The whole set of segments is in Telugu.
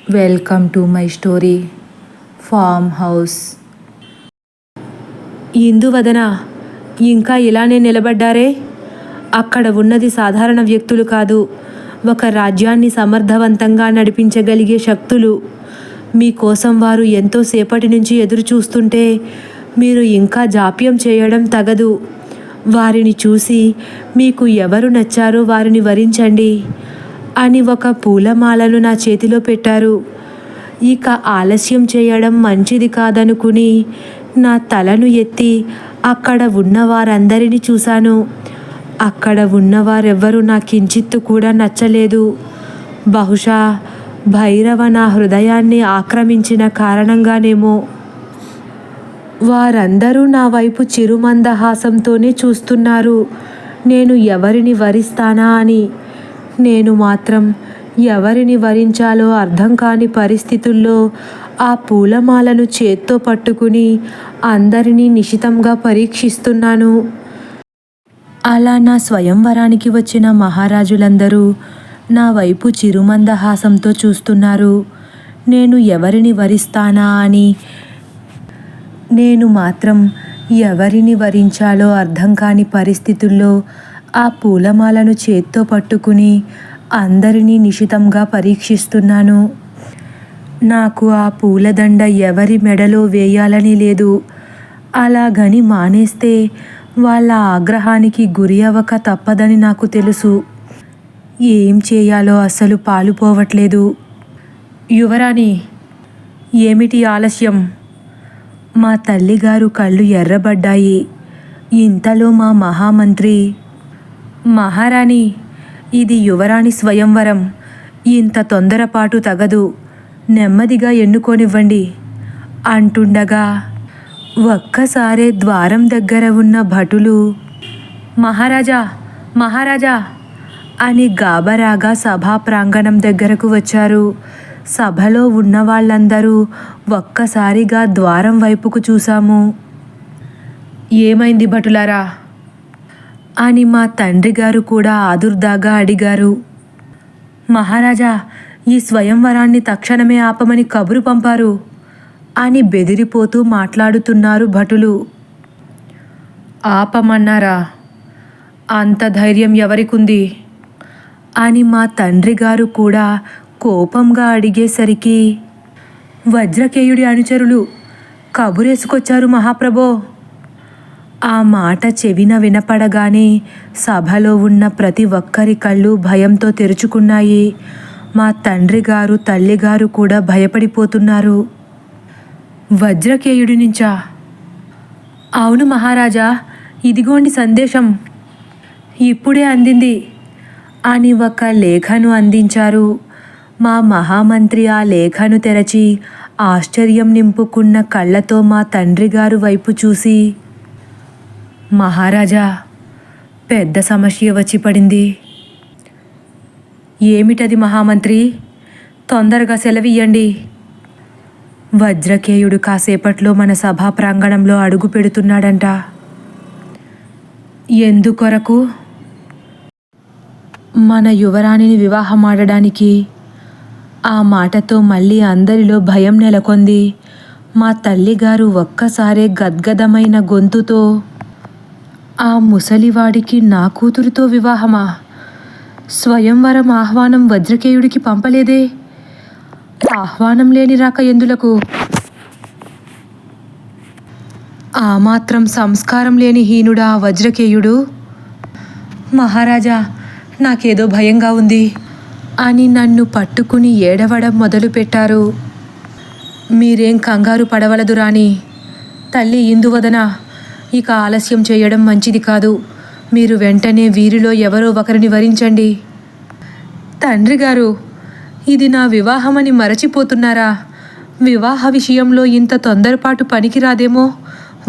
Welcome to my story farm house. Induvadana ఇంకా ఇలానే నిలబడ్డారే? అక్కడ ఉన్నది సాధారణ వ్యక్తులు కాదు, ఒక రాజ్యాన్ని సమర్థవంతంగా నడిపించగలిగే శక్తులు. మీకోసం వారు ఎంతో సేపటి నుంచి ఎదురు చూస్తుంటే మీరు ఇంకా జాప్యం చేయడం తగదు. వారిని చూసి మీకు ఎవరు నచ్చారో వారిని వరించండి అని ఒక పూలమాలను నా చేతిలో పెట్టారు. ఇక ఆలస్యం చేయడం మంచిది కాదనుకుని నా తలను ఎత్తి అక్కడ ఉన్న వారందరినీ చూశాను. అక్కడ ఉన్నవారెవ్వరూ నా కించిత్తు కూడా నచ్చలేదు. బహుశా భైరవ నా హృదయాన్ని ఆక్రమించిన కారణంగానేమో. వారందరూ నా వైపు చిరుమందహాసంతోనే చూస్తున్నారు, నేను ఎవరిని వరిస్తానా అని. నేను మాత్రం ఎవరిని వరించాలో అర్థం కాని పరిస్థితుల్లో ఆ పూలమాలను చేత్తో పట్టుకుని అందరినీ నిశితంగా పరీక్షిస్తున్నాను. అలా నా స్వయంవరానికి వచ్చిన మహారాజులందరూ నా వైపు చిరుమందహాసంతో చూస్తున్నారు, నేను ఎవరిని వరిస్తానా అని. నేను మాత్రం ఎవరిని వరించాలో అర్థం కాని పరిస్థితుల్లో ఆ పూలమాలను చేత్తో పట్టుకుని అందరినీ నిశితంగా పరీక్షిస్తున్నాను. నాకు ఆ పూలదండ ఎవరి మెడలో వేయాలని లేదు. అలాగని మానేస్తే వాళ్ళ ఆగ్రహానికి గురి అవ్వక తప్పదని నాకు తెలుసు. ఏం చేయాలో అస్సలు పాలుపోవట్లేదు. యువరాణి, ఏమిటి ఆలస్యం? మా తల్లిగారు కళ్ళు ఎర్రబడ్డాయి. ఇంతలో మా మహామంత్రి, మహారాణి, ఇది యువరాణి స్వయంవరం, ఇంత తొందరపాటు తగదు, నెమ్మదిగా ఎన్నుకోనివ్వండి అంటుండగా ఒక్కసారే ద్వారం దగ్గర ఉన్న భటులు మహారాజా మహారాజా అని గాబరాగా సభా ప్రాంగణం దగ్గరకు వచ్చారు. సభలో ఉన్న వాళ్ళందరూ ఒక్కసారిగా ద్వారం వైపుకు చూశాము. ఏమైంది భటులారా అని మా తండ్రి గారు కూడా ఆదుర్దాగా అడిగారు. మహారాజా, ఈ స్వయంవరాన్ని తక్షణమే ఆపమని కబురు పంపారు అని బెదిరిపోతూ మాట్లాడుతున్నారు భటులు. ఆపమన్నారా? అంత ధైర్యం ఎవరికుంది అని మా తండ్రి గారు కూడా కోపంగా అడిగేసరికి, వజ్రకేయుడి అనుచరులు కబురేసుకొచ్చారు మహాప్రభో. ఆ మాట చెవిన వినపడగానే సభలో ఉన్న ప్రతి ఒక్కరి కళ్ళు భయంతో తెరుచుకున్నాయి. మా తండ్రి గారు తల్లిగారు కూడా భయపడిపోతున్నారు. వజ్రకేయుడి నుంచా? అవును మహారాజా, ఇదిగోండి సందేశం, ఇప్పుడే అందింది అని ఒక లేఖను అందించారు. మా మహామంత్రి ఆ లేఖను తెరచి ఆశ్చర్యం నింపుకున్న కళ్ళతో మా తండ్రి గారు వైపు చూసి, మహారాజా, పెద్ద సమస్య వచ్చి పడింది. ఏమిటది మహామంత్రి? తొందరగా సెలవియ్యండి. వజ్రకేయుడు కాసేపట్లో మన సభా ప్రాంగణంలో అడుగు పెడుతున్నాడంట. ఎందుకొరకు? మన యువరాణిని వివాహమాడడానికి. ఆ మాటతో మళ్ళీ అందరిలో భయం నెలకొంది. మా తల్లిగారు ఒక్కసారే గద్గదమైన గొంతుతో, ఆ ముసలివాడికి నా కూతురుతో వివాహమా? స్వయంవరం ఆహ్వానం వజ్రకేయుడికి పంపలేదే? ఆహ్వానం లేని రాక ఎందులకు? ఆ మాత్రం సంస్కారం లేని హీనుడా వజ్రకేయుడు? మహారాజా, నాకేదో భయంగా ఉంది అని నన్ను పట్టుకుని ఏడవడం మొదలుపెట్టారు. మీరేం కంగారు పడవలదు రాణి. తల్లి ఇందువదన, ఇక ఆలస్యం చేయడం మంచిది కాదు. మీరు వెంటనే వీరిలో ఎవరో ఒకరిని వరించండి. తండ్రి గారు, ఇది నా వివాహమని మరచిపోతున్నారా? వివాహ విషయంలో ఇంత తొందరపాటు పనికిరాదేమో.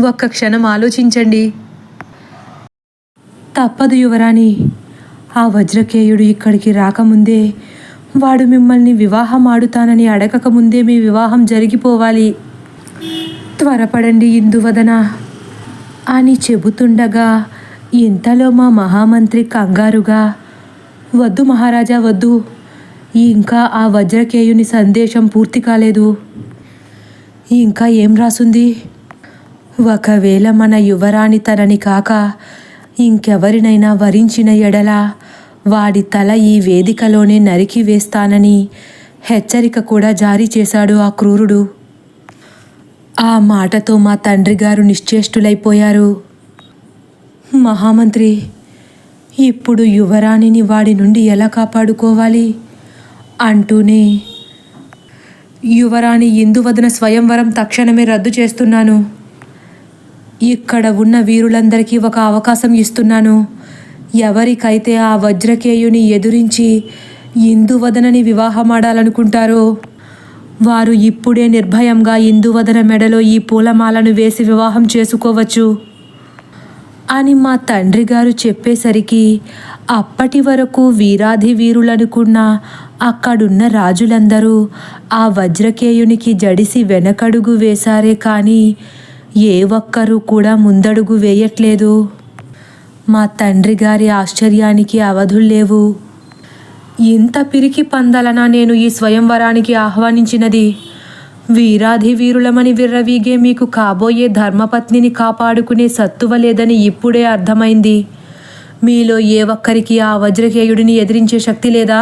ఒక్క క్షణం ఆలోచించండి. తప్పదు యువరాణి. ఆ వజ్రకేయుడు ఇక్కడికి రాకముందే, వాడు మిమ్మల్ని వివాహం ఆడుతానని అడగకముందే మీ వివాహం జరిగిపోవాలి. త్వరపడండి ఇందువదన అని చెబుతుండగా ఇంతలో మా మహామంత్రి కంగారుగా, వద్దు మహారాజా వద్దు, ఇంకా ఆ వజ్రకేయుని సందేశం పూర్తి కాలేదు. ఇంకా ఏం రాసుంది? ఒకవేళ మన యువరాణి తనని కాక ఇంకెవరినైనా వరించిన ఎడల వాడి తల ఈ వేదికలోనే నరికి వేస్తానని హెచ్చరిక కూడా జారీ చేశాడు ఆ క్రూరుడు. ఆ మాటతో మా తండ్రి గారు నిశ్చేష్టులైపోయారు. మహామంత్రి, ఇప్పుడు యువరాణిని వాడి నుండి ఎలా కాపాడుకోవాలి అంటూనే, యువరాణి ఇందువదన స్వయంవరం తక్షణమే రద్దు చేస్తున్నాను. ఇక్కడ ఉన్న వీరులందరికీ ఒక అవకాశం ఇస్తున్నాను. ఎవరికైతే ఆ వజ్రకేయుని ఎదురించి ఇందువదనని వివాహమాడాలనుకుంటారో వారు ఇప్పుడే నిర్భయంగా ఇందువదన మెడలో ఈ పూలమాలను వేసి వివాహం చేసుకోవచ్చు అని మా తండ్రి గారు చెప్పేసరికి అప్పటి వరకు వీరాధి వీరులనుకున్న అక్కడున్న రాజులందరూ ఆ వజ్రకేయునికి జడిసి వెనకడుగు వేశారే కానీ ఏ ఒక్కరూ కూడా ముందడుగు వేయట్లేదు. మా తండ్రి గారి ఆశ్చర్యానికి అవధుల్లేవు. ఇంత పిరికి పందలన నేను ఈ స్వయంవరానికి ఆహ్వానించినది. వీరాధి వీరులమని విర్రవీగే మీకు కాబోయే ధర్మపత్నిని కాపాడుకునే సత్తువ లేదని ఇప్పుడే అర్థమైంది. మీలో ఏ ఒక్కరికి ఆ వజ్రకేయుడిని ఎదిరించే శక్తి లేదా?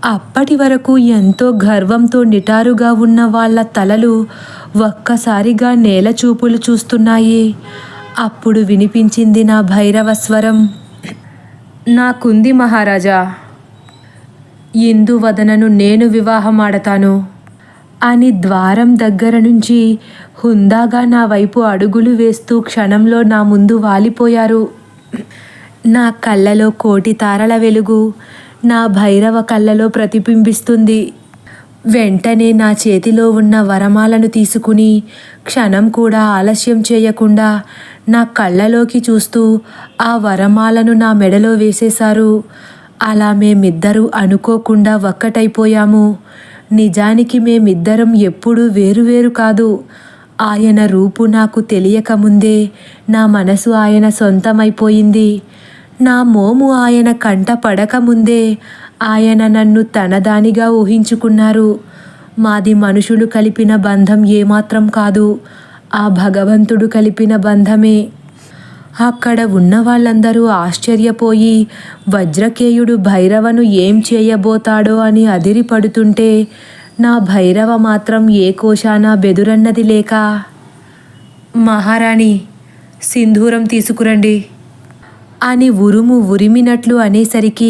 అప్పటి వరకు ఎంతో గర్వంతో నిటారుగా ఉన్న వాళ్ళ తలలు ఒక్కసారిగా నేల చూపులు చూస్తున్నాయి. అప్పుడు వినిపించింది నా భైరవ స్వరం. నాకుంది మహారాజా, ఇందువదనను నేను వివాహమాడతాను అని ద్వారం దగ్గర నుంచి హుందాగా నా వైపు అడుగులు వేస్తూ క్షణంలో నా ముందు వాలిపోయారు. నా కళ్ళలో కోటి తారల వెలుగు నా భైరవ కళ్ళలో ప్రతిబింబిస్తుంది. వెంటనే నా చేతిలో ఉన్న వరమాలను తీసుకుని క్షణం కూడా ఆలస్యం చేయకుండా నా కళ్ళలోకి చూస్తూ ఆ వరమాలను నా మెడలో వేసేశారు. అలా మేమిద్దరూ అనుకోకుండా ఒక్కటైపోయాము. నిజానికి మేమిద్దరం ఎప్పుడూ వేరువేరు కాదు. ఆయన రూపు నాకు తెలియకముందే నా మనసు ఆయన సొంతమైపోయింది. నా మోము ఆయన కంట పడకముందే ఆయన నన్ను తనదానిగా ఊహించుకున్నారు. మాది మనుషులు కలిపిన బంధం ఏమాత్రం కాదు, ఆ భగవంతుడు కలిపిన బంధమే. అక్కడ ఉన్న వాళ్ళందరూ ఆశ్చర్యపోయి వజ్రకేయుడు భైరవను ఏం చేయబోతాడో అని అదిరిపడుతుంటే నా భైరవ మాత్రం ఏ కోశాన బెదురన్నది లేక, మహారాణి సింధూరం తీసుకురండి అని ఉరిమినట్లు అనేసరికి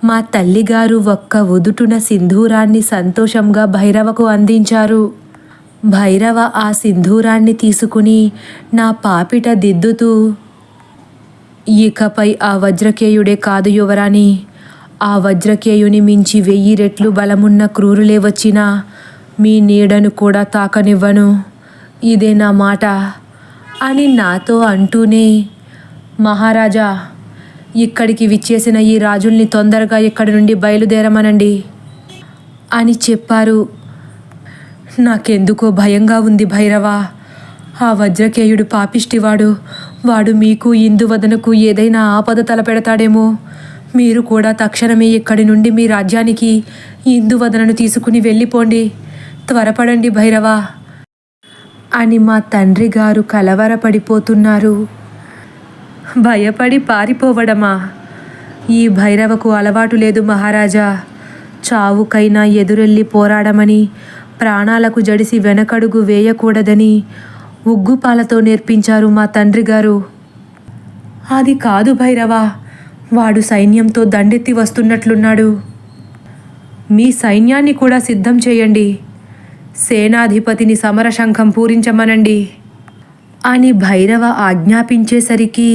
మా తల్లిగారు ఒక్క ఉదుటున సింధూరాన్ని సంతోషంగా భైరవకు అందించారు. భైరవ ఆ సింధూరాన్ని తీసుకుని నా పాపిట దిద్దుతూ, ఇకపై ఆ వజ్రకేయుడే కాదు యువరాణి, ఆ వజ్రకేయుని మించి 1000 రెట్లు బలమున్న క్రూరులే వచ్చినా మీ నీడను కూడా తాకనివ్వను, ఇదే నా మాట అని నాతో అంటూనే, మహారాజా, ఇక్కడికి విచ్చేసిన ఈ రాజుల్ని తొందరగా ఇక్కడి నుండి బయలుదేరమనండి అని చెప్పారు. నాకెందుకో భయంగా ఉంది భైరవ. ఆ వజ్రకేయుడు పాపిష్టివాడు. వాడు మీకు ఇందువదనకు ఏదైనా ఆపద తలపెడతాడేమో. మీరు కూడా తక్షణమే ఇక్కడి నుండి మీ రాజ్యానికి ఇందువదనను తీసుకుని వెళ్ళిపోండి. త్వరపడండి భైరవ అని మా తండ్రి గారు కలవరపడిపోతున్నారు. భయపడి పారిపోవడమా? ఈ భైరవకు అలవాటు లేదు మహారాజా. చావుకైనా ఎదురెళ్ళి పోరాడమని, ప్రాణాలకు జడిసి వెనకడుగు వేయకూడదని ఉగ్గుపాలతో నేర్పించారు మా తండ్రి గారు. అది కాదు భైరవ, వాడు సైన్యంతో దండెత్తి వస్తున్నట్లున్నాడు. మీ సైన్యాన్ని కూడా సిద్ధం చేయండి. సేనాధిపతిని సమరశంఖం పూరించమనండి అని భైరవ ఆజ్ఞాపించేసరికి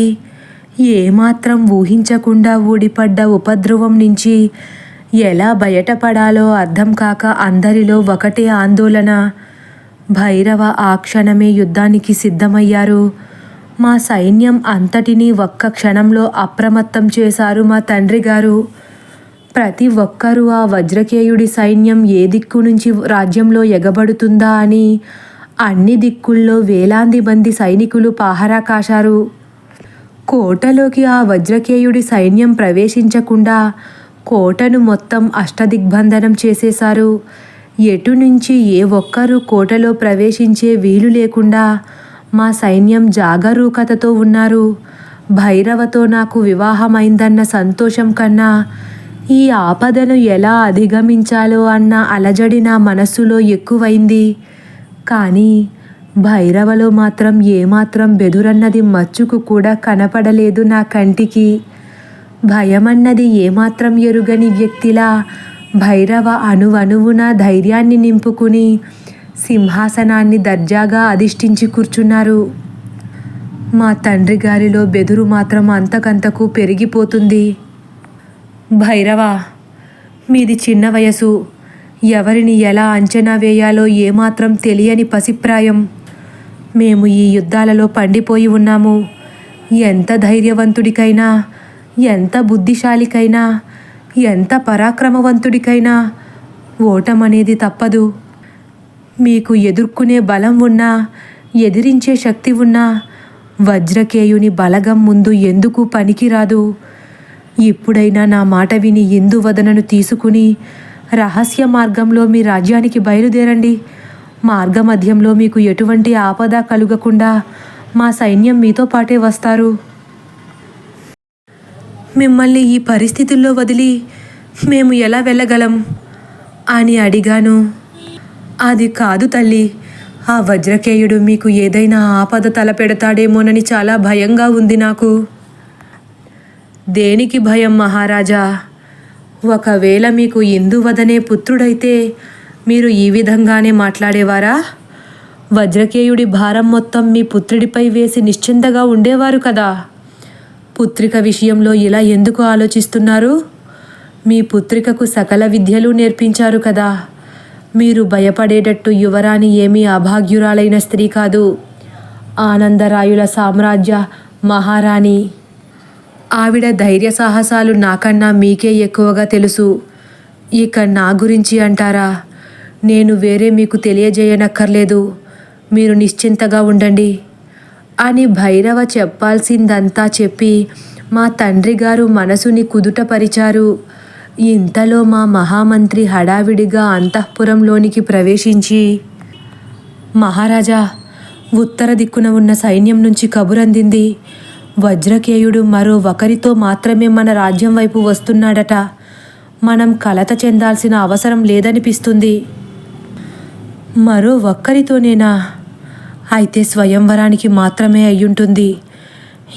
ఏమాత్రం ఊహించకుండా ఊడిపడ్డ ఉపద్రవం నుంచి ఎలా బయటపడాలో అర్థం కాక అందరిలో ఒకటే ఆందోళన. భైరవ ఆ క్షణమే యుద్ధానికి సిద్ధమయ్యారు. మా సైన్యం అంతటినీ ఒక్క క్షణంలో అప్రమత్తం చేశారు మా తండ్రి గారు. ప్రతి ఒక్కరూ ఆ వజ్రకేయుడి సైన్యం ఏ దిక్కు నుంచి రాజ్యంలో ఎగబడుతుందా అని అన్ని దిక్కుల్లో వేలాది మంది సైనికులు పాహరా కాశారు. కోటలోకి ఆ వజ్రకేయుడి సైన్యం ప్రవేశించకుండా కోటను మొత్తం అష్టదిగ్బంధనం చేసేశారు. ఎటు నుంచి ఏ ఒక్కరూ కోటలో ప్రవేశించే వీలు లేకుండా మా సైన్యం జాగరూకతతో ఉన్నారు. భైరవతో నాకు వివాహమైందన్న సంతోషం కన్నా ఈ ఆపదను ఎలా అధిగమించాలో అన్న అలజడి నా మనస్సులో ఎక్కువైంది. కానీ భైరవలో మాత్రం ఏమాత్రం బెదురన్నది మచ్చుకు కూడా కనపడలేదు నా కంటికి. భయమన్నది ఏమాత్రం ఎరుగని వ్యక్తిలా భైరవ అణువణువున ధైర్యాన్ని నింపుకుని సింహాసనాన్ని దర్జాగా అధిష్ఠించి కూర్చున్నారు. మా తండ్రి గారిలో బెదురు మాత్రం అంతకంతకు పెరిగిపోతుంది. భైరవ, మీది చిన్న వయసు, ఎవరిని ఎలా అంచనా వేయాలో ఏమాత్రం తెలియని పసిప్రాయం. మేము ఈ యుద్ధాలలో పండిపోయి ఉన్నాము. ఎంత ధైర్యవంతుడికైనా, ఎంత బుద్ధిశాలికైనా, ఎంత పరాక్రమవంతుడికైనా ఓటమనేది తప్పదు. మీకు ఎదుర్కొనే బలం ఉన్నా, ఎదిరించే శక్తి ఉన్నా వజ్రకేయుని బలగం ముందు ఎందుకు పనికిరాదు. ఇప్పుడైనా నా మాట విని ఇందువదనను తీసుకుని రహస్య మార్గంలో మీ రాజ్యానికి బయలుదేరండి. మార్గమధ్యంలో మీకు ఎటువంటి ఆపద కలుగకుండా మా సైన్యం మీతో పాటే వస్తారు. మిమ్మల్ని ఈ పరిస్థితుల్లో వదిలి మేము ఎలా వెళ్ళగలం అని అడిగాను. అది కాదు తల్లి, ఆ వజ్రకేయుడు మీకు ఏదైనా ఆపద తలపెడతాడేమోనని చాలా భయంగా ఉంది నాకు. దేనికి భయం మహారాజా? ఒకవేళ మీకు ఇందువదనే పుత్రుడైతే మీరు ఈ విధంగానే మాట్లాడేవారా? వజ్రకేయుడి భారం మొత్తం మీ పుత్రుడిపై వేసి నిశ్చింతగా ఉండేవారు కదా. పుత్రిక విషయంలో ఇలా ఎందుకు ఆలోచిస్తున్నారు? మీ పుత్రికకు సకల విద్యలు నేర్పించారు కదా. మీరు భయపడేటట్టు యువరాణి ఏమీ అభాగ్యురాలైన స్త్రీ కాదు. ఆనందరాయుల సామ్రాజ్య మహారాణి. ఆవిడ ధైర్య సాహసాలు నాకన్నా మీకే ఎక్కువగా తెలుసు. ఇక నా గురించి అంటారా? నేను వేరే మీకు తెలియజేయనక్కర్లేదు. మీరు నిశ్చింతగా ఉండండి అని భైరవ చెప్పాల్సిందంతా చెప్పి మా తండ్రి గారు మనసుని కుదుటపరిచారు. ఇంతలో మా మహామంత్రి హడావిడిగా అంతఃపురంలోనికి ప్రవేశించి, మహారాజా, ఉత్తర దిక్కున ఉన్న సైన్యం నుంచి కబురందింది. వజ్రకేయుడు మరో ఒకరితో మాత్రమే మన రాజ్యం వైపు వస్తున్నాడట. మనం కలత చెందాల్సిన అవసరం లేదనిపిస్తుంది. మరో ఒక్కరితోనేనా? అయితే స్వయంవరానికి మాత్రమే అయ్యుంటుంది.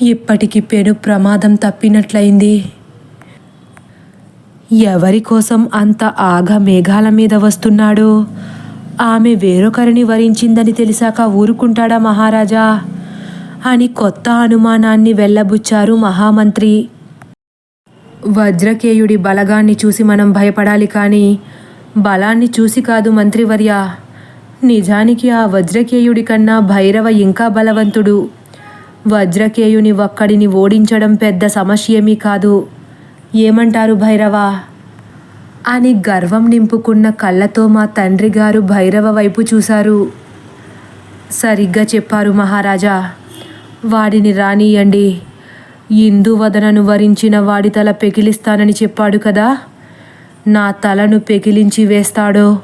ఇప్పటికి పెను ప్రమాదం తప్పినట్లయింది. ఎవరి కోసం అంత ఆగ మేఘాల మీద వస్తున్నాడో? ఆమె వేరొకరిని వరించిందని తెలిసాక ఊరుకుంటాడా మహారాజా అని కొత్త అనుమానాన్ని వెళ్ళబుచ్చారు మహామంత్రి. వజ్రకేయుడి బలగాన్ని చూసి మనం భయపడాలి కానీ బలాన్ని చూసి కాదు మంత్రివర్య. నిజానికి ఆ వజ్రకేయుడి కన్నా భైరవ ఇంకా బలవంతుడు. వజ్రకేయుని ఒక్కడిని ఓడించడం పెద్ద సమస్యేమీ కాదు. ఏమంటారు భైరవ అని గర్వం నింపుకున్న కళ్ళతో మా తండ్రి గారు భైరవ వైపు చూశారు. సరిగ్గా చెప్పారు మహారాజా. వాడిని రానియండి. ఇందువదనను వరించిన వాడి తల పెకిలిస్తానని చెప్పాడు కదా. నా తలను పెకిలించి వేస్తాడో,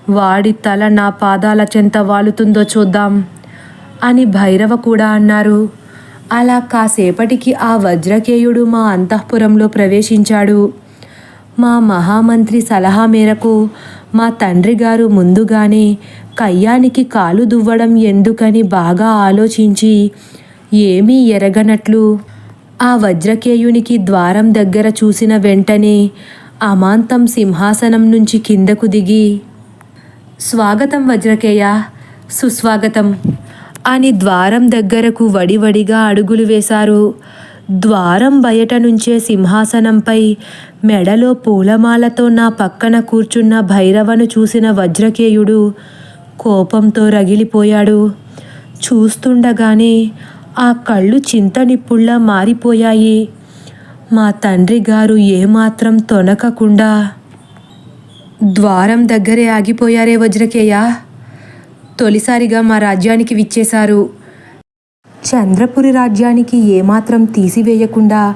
వాడి తల నా పాదాల చెంత వాలుతుందో చూద్దాం అని భైరవ కూడా అన్నారు. అలా కాసేపటికి ఆ వజ్రకేయుడు మా అంతఃపురంలో ప్రవేశించాడు. మా మహామంత్రి సలహా మేరకు మా తండ్రి గారు ముందుగానే కయ్యానికి కాలు దువ్వడం ఎందుకని బాగా ఆలోచించి ఏమీ ఎరగనట్లు ఆ వజ్రకేయునికి ద్వారం దగ్గర చూసిన వెంటనే అమాంతం సింహాసనం నుంచి కిందకు దిగి, స్వాగతం వజ్రకేయ, సుస్వాగతం అని ద్వారం దగ్గరకు వడివడిగా అడుగులు వేశారు. ద్వారం బయట నుంచే సింహాసనంపై మెడలో పూలమాలతో నా పక్కన కూర్చున్న భైరవను చూసిన వజ్రకేయుడు కోపంతో రగిలిపోయాడు. చూస్తుండగానే ఆ కళ్ళు చింతనిప్పుళ్లా మారిపోయాయి. మా తండ్రి గారు ఏమాత్రం తొనకకుండా, ద్వారం దగ్గరే ఆగిపోయారే వజ్రకేయ, తొలిసారిగా మా రాజ్యానికి విచ్చేశారు. చంద్రపురి రాజ్యానికి ఏమాత్రం తీసివేయకుండా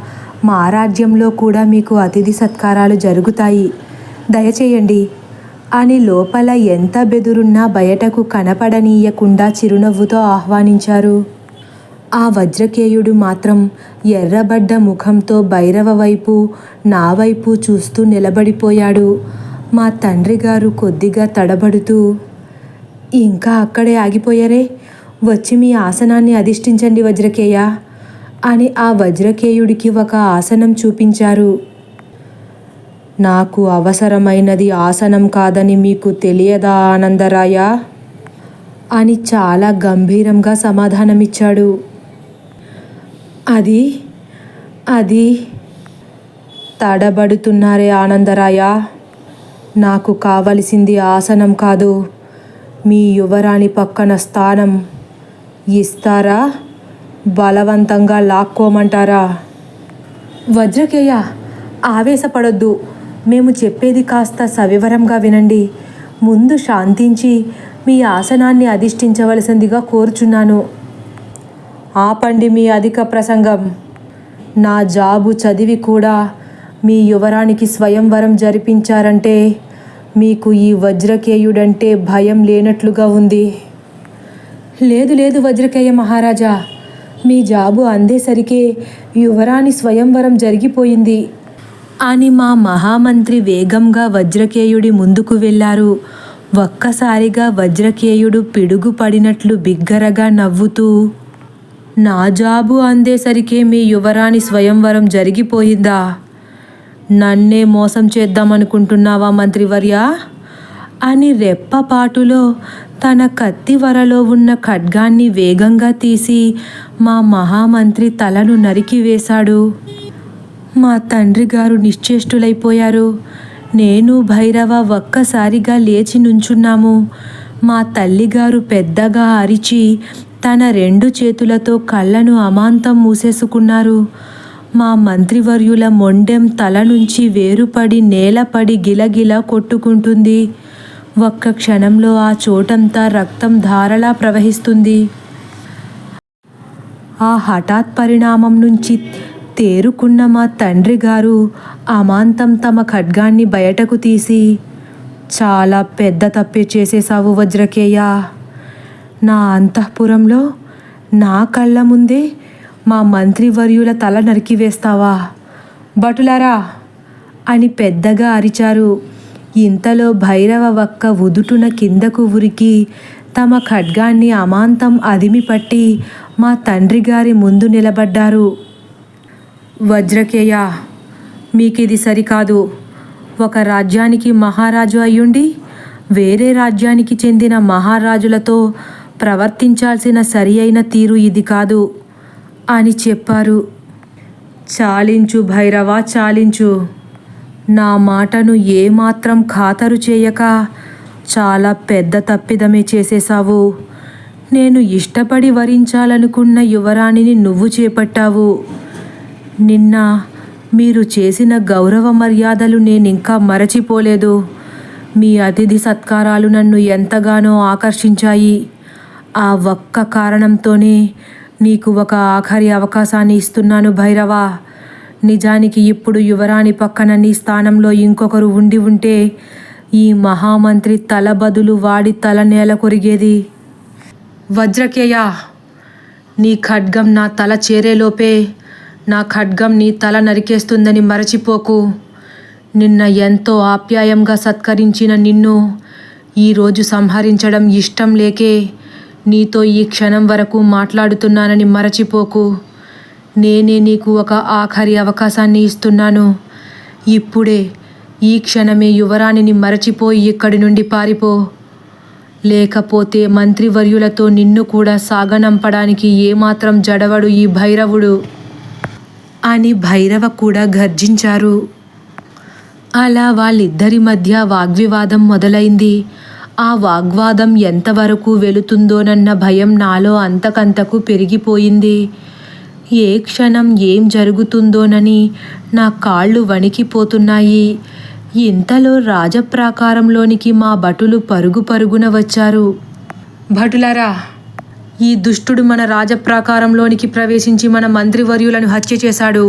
మా రాజ్యంలో కూడా మీకు అతిథి సత్కారాలు జరుగుతాయి, దయచేయండి అని లోపల ఎంత బెదురున్నా బయటకు కనపడనీయకుండా చిరునవ్వుతో ఆహ్వానించారు. ఆ వజ్రకేయుడు మాత్రం ఎర్రబడ్డ ముఖంతో భైరవ వైపు, నా వైపు చూస్తూ నిలబడిపోయాడు. మా తండ్రి గారు కొద్దిగా తడబడుతూ, ఇంకా అక్కడే ఆగిపోయారే, వచ్చి మీ ఆసనాన్ని అధిష్ఠించండి వజ్రకేయ అని ఆ వజ్రకేయుడికి ఒక ఆసనం చూపించారు. నాకు అవసరమైనది ఆసనం కాదని మీకు తెలియదా ఆనందరాయ అని చాలా గంభీరంగా సమాధానమిచ్చాడు. అది తడబడుతున్నారే ఆనందరాయ, నాకు కావలసింది ఆసనం కాదు, మీ యువరాణి పక్కన స్థానం. ఇస్తారా, బలవంతంగా లాక్కోమంటారా? వజ్రకేయ, ఆవేశపడొద్దు, మేము చెప్పేది కాస్త సవివరంగా వినండి. ముందు శాంతించి మీ ఆసనాన్ని అధిష్ఠించవలసిందిగా కోరుచున్నాను. ఆపండి మీ అధిక ప్రసంగం. నా జాబు చదివి కూడా మీ యువరానికి స్వయంవరం జరిపించారంటే మీకు ఈ వజ్రకేయుడంటే భయం లేనట్లుగా ఉంది. లేదు లేదు వజ్రకేయ మహారాజా, మీ జాబు అందేసరికే యువరాణి స్వయంవరం జరిగిపోయింది అని మా మహామంత్రి వేగంగా వజ్రకేయుడి ముందుకు వెళ్ళారు. ఒక్కసారిగా వజ్రకేయుడు పిడుగు పడినట్లు బిగ్గరగా నవ్వుతూ, నా జాబు అందేసరికే మీ యువరాణి స్వయంవరం జరిగిపోయిందా? నన్నే మోసం చేద్దామనుకుంటున్నావా మంత్రివర్య అని రెప్పపాటులో తన కత్తివరలో ఉన్న ఖడ్గాన్ని వేగంగా తీసి మా మహామంత్రి తలను నరికివేశాడు. మా తండ్రి గారు నిశ్చేష్టులైపోయారు. నేను భైరవ ఒక్కసారిగా లేచి నుంచున్నాము. మా తల్లిగారు పెద్దగా అరిచి తన 2 చేతులతో కళ్ళను అమాంతం మూసేసుకున్నారు. మా మంత్రివర్యుల మొండెం తల నుంచి వేరుపడి నేలపడి గిలగిలా కొట్టుకుంటుంది. ఒక్క క్షణంలో ఆ చోటంతా రక్తం ధారలా ప్రవహిస్తుంది. ఆ హఠాత్ పరిణామం నుంచి తేరుకున్న మా తండ్రి గారు అమాంతం తమ ఖడ్గాన్ని బయటకు తీసి, చాలా పెద్ద తప్పే చేసేశావు వజ్రకేయ. నా అంతఃపురంలో నా కళ్ళ ముందే మా మంత్రివర్యుల తల నరికివేస్తావా? భటులారా అని పెద్దగా అరిచారు. ఇంతలో భైరవ ఒక్క ఉదుటున కిందకు ఉరికి తమ ఖడ్గాన్ని అమాంతం అదిమిపట్టి మా తండ్రి గారి ముందు నిలబడ్డారు. వజ్రకేయ, మీకిది సరికాదు. ఒక రాజ్యానికి మహారాజు అయ్యుండి వేరే రాజ్యానికి చెందిన మహారాజులతో ప్రవర్తించాల్సిన సరి అయిన తీరు ఇది కాదు అని చెప్పారు. చాలించు భైరవ, చాలించు. నా మాటను ఏమాత్రం ఖాతరు చేయక చాలా పెద్ద తప్పిదమే చేసేశావు. నేను ఇష్టపడి వరించాలనుకున్న యువరాణిని నువ్వు చేపట్టావు. నిన్న మీరు చేసిన గౌరవ మర్యాదలు నేనింకా మరచిపోలేదు. మీ అతిథి సత్కారాలు నన్ను ఎంతగానో ఆకర్షించాయి. ఆ ఒక్క కారణంతోనే నీకు ఒక ఆఖరి అవకాశాన్ని ఇస్తున్నాను భైరవ. నిజానికి ఇప్పుడు యువరాణి పక్కన నీ స్థానంలో ఇంకొకరు ఉండి ఉంటే ఈ మహామంత్రి తల బదులు వాడి తల నేల కొరిగేది. వజ్రకేయ, నీ ఖడ్గం నా తల చేరేలోపే నా ఖడ్గం నీ తల నరికేస్తుందని మరచిపోకు. నిన్న ఎంతో ఆప్యాయంగా సత్కరించిన నిన్ను ఈరోజు సంహరించడం ఇష్టం లేకే నీతో ఈ క్షణం వరకు మాట్లాడుతున్నానని మరచిపోకు. నేనే నీకు ఒక ఆఖరి అవకాశాన్ని ఇస్తున్నాను. ఇప్పుడే, ఈ క్షణమే యువరాణిని మరచిపోయి ఇక్కడి నుండి పారిపో. లేకపోతే మంత్రివర్యులతో నిన్ను కూడా సాగనంపడానికి ఏమాత్రం జడవడు ఈ భైరవుడు అని భైరవ కూడా గర్జించారు. అలా వాళ్ళిద్దరి మధ్య వాగ్వివాదం మొదలైంది. ఆ వాగ్వాదం ఎంతవరకు వెళుతుందోనన్న భయం నాలో అంతకంతకు పెరిగిపోయింది. ఏ క్షణం ఏం జరుగుతుందోనని నా కాళ్ళు వణికిపోతున్నాయి. ఇంతలో రాజప్రాకారంలోనికి మా భటులు పరుగు పరుగున వచ్చారు. భటులారా, ఈ దుష్టుడు మన రాజప్రాకారంలోనికి ప్రవేశించి మన మంత్రివర్యులను హత్య చేశాడు.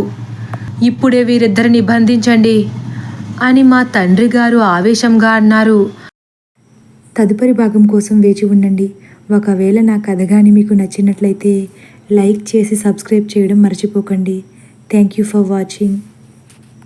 ఇప్పుడే వీరిద్దరిని బంధించండి అని మా తండ్రి గారు ఆవేశంగా అన్నారు. తదుపరి భాగం కోసం వేచి ఉండండి. ఒకవేళ నా కథ కానీ మీకు నచ్చినట్లయితే లైక్ చేసి సబ్స్క్రైబ్ చేయడం మర్చిపోకండి. Thank you for watching.